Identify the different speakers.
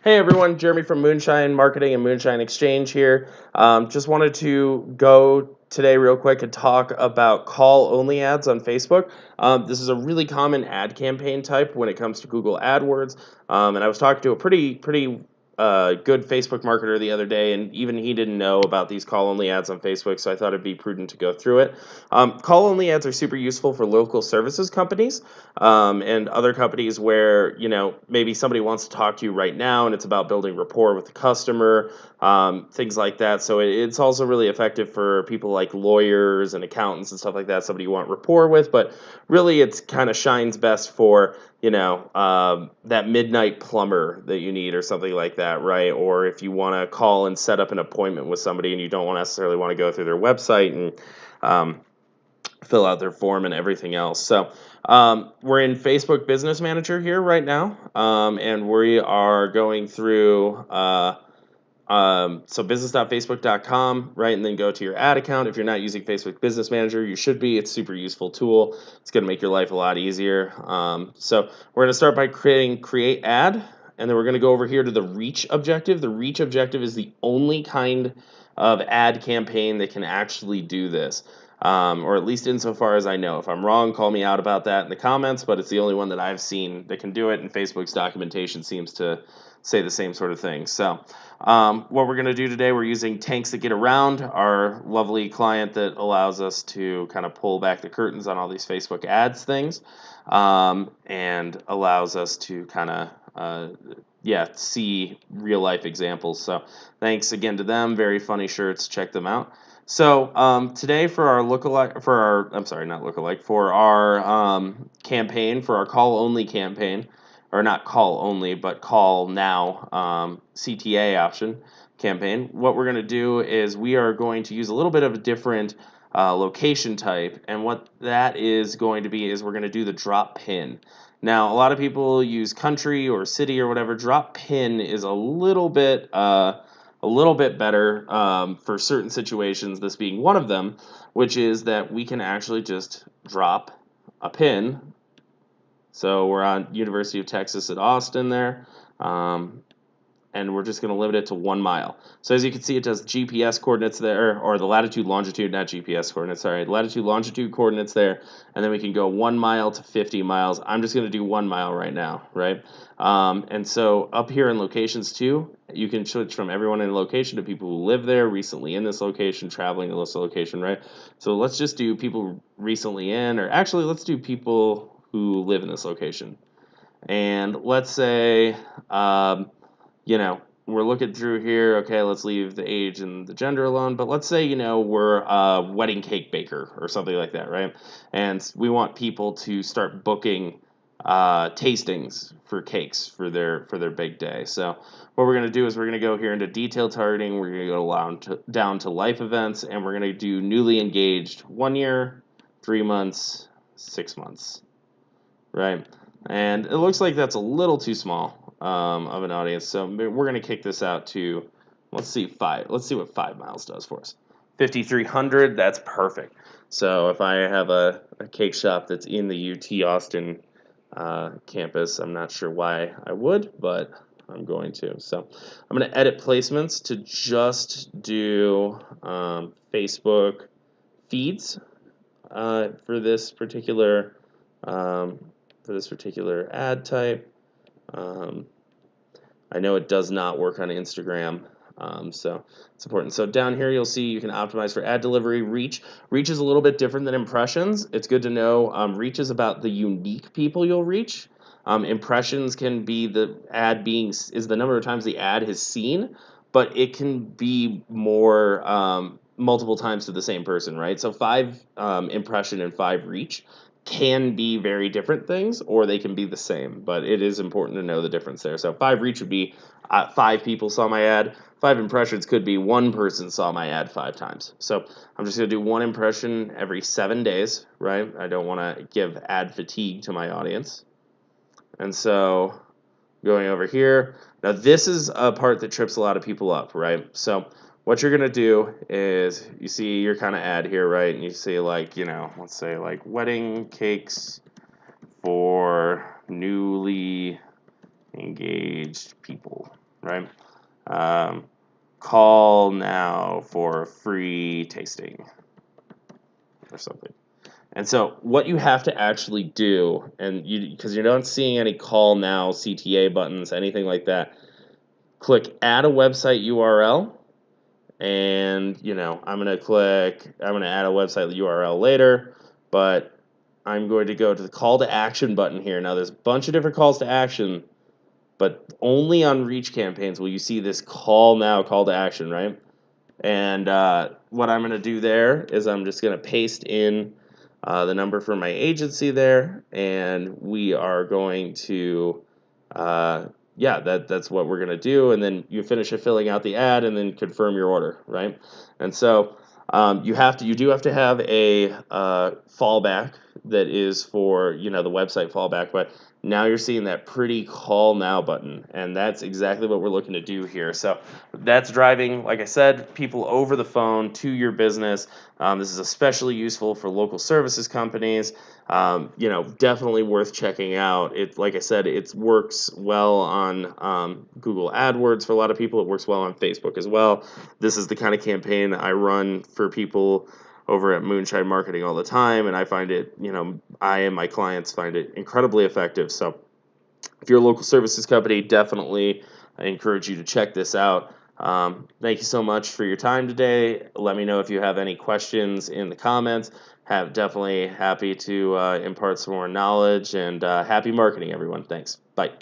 Speaker 1: Hey everyone, Jeremy from Moonshine Marketing and Moonshine Exchange here. Just wanted to go today real quick and talk about call-only ads on Facebook. This is a really common ad campaign type when it comes to Google AdWords. And I was talking to a pretty good Facebook marketer the other day, and even he didn't know about these call-only ads on Facebook, so I thought it'd be prudent to go through it. Call-only ads are super useful for local services companies and other companies where maybe somebody wants to talk to you right now, and it's about building rapport with the customer, things like that. So it's also really effective for people like lawyers and accountants and stuff like that. Somebody you want rapport with, but really it's kind of shines best for that midnight plumber that you need or something like that, right? Or if you want to call and set up an appointment with somebody and you don't necessarily want to go through their website and fill out their form and everything else. So we're in Facebook Business Manager here right now, and we are going through so business.facebook.com, right, and then go to your ad account. If you're not using Facebook Business Manager, you should be. It's a super useful tool. It's going to make your life a lot easier. So we're going to start by creating create ad, and then we're going to go over here to the reach objective. The reach objective is the only kind of ad campaign that can actually do this. Or at least insofar as I know. If I'm wrong, call me out about that in the comments, but it's the only one that I've seen that can do it, and Facebook's documentation seems to say the same sort of thing. So what we're going to do today, we're using Tanks That Get Around, our lovely client that allows us to kind of pull back the curtains on all these Facebook ads things, and allows us to kind of see real life examples. So thanks again to them. Very funny shirts. Check them out. So today for our for our campaign, for our call only campaign, or not call only, but call now CTA option campaign. What we're going to do is we are going to use a little bit of a different location type, and what that is going to be is we're going to do the drop pin. Now, a lot of people use country or city or whatever. Drop pin is a little bit better for certain situations, this being one of them, which is that we can actually just drop a pin. So we're on University of Texas at Austin there, and we're just going to limit it to 1 mile. So as you can see, it does GPS coordinates there, or the latitude, longitude, not GPS coordinates, sorry, latitude, longitude coordinates there, and then we can go 1 mile to 50 miles. I'm just going to do 1 mile right now, right? And so up here in locations too, you can switch from everyone in a location to people who live there, recently in this location, traveling to this location, right? So let's just do people recently in, or actually let's do people who live in this location. And let's say, we're looking through here. Okay, let's leave the age and the gender alone. But let's say, we're a wedding cake baker or something like that, right? And we want people to start booking tastings for cakes for their big day. So what we're going to do is we're going to go here into detail targeting. We're going to go down to life events, and we're going to do newly engaged 1 year, 3 months, 6 months, right? And it looks like that's a little too small of an audience, so we're going to kick this out to, let's see what 5 miles does for us. 5,300, that's perfect. So if I have a cake shop that's in the UT Austin campus, I'm not sure why I would, but I'm going to. So I'm going to edit placements to just do Facebook feeds for this particular ad type. I know it does not work on Instagram, so it's important. So down here you'll see you can optimize for ad delivery. Reach is a little bit different than impressions. It's good to know. Reach is about the unique people you'll reach. Impressions can be the number of times the ad has seen, but it can be more multiple times to the same person, right? So 5 impression and 5 reach can be very different things, or they can be the same, but it is important to know the difference there. So 5 reach would be 5 people saw my ad. 5 impressions could be 1 person saw my ad 5 times. So I'm just going to do 1 impression every 7 days, right? I don't want to give ad fatigue to my audience. And so going over here, now this is a part that trips a lot of people up, right? So what you're going to do is, you see your kind of ad here, right? And you see, like, let's say like wedding cakes for newly engaged people, right? Um, call now for free tasting or something. And so what you have to actually do, and you because you're not seeing any call now CTA buttons, anything like that, click add a website URL, and I'm gonna add a website URL later, but I'm going to go to the call to action button here. Now there's a bunch of different calls to action, but only on reach campaigns will you see this call now call to action, right? And what I'm going to do there is I'm just going to paste in the number for my agency there, and we are going to, that's what we're going to do. And then you finish filling out the ad, and then confirm your order, right? And so you do have to have a fallback that is for the website fallback, but now you're seeing that pretty call now button, and that's exactly what we're looking to do here. So that's driving, like I said, people over the phone to your business. This is especially useful for local services companies. Definitely worth checking out. It, like I said, it works well on Google AdWords for a lot of people. It works well on Facebook as well. This is the kind of campaign I run for people over at Moonshine Marketing all the time, and I find it, I and my clients find it incredibly effective. So if you're a local services company, definitely I encourage you to check this out. Thank you so much for your time today. Let me know if you have any questions in the comments. Definitely happy to impart some more knowledge, and happy marketing, everyone. Thanks. Bye.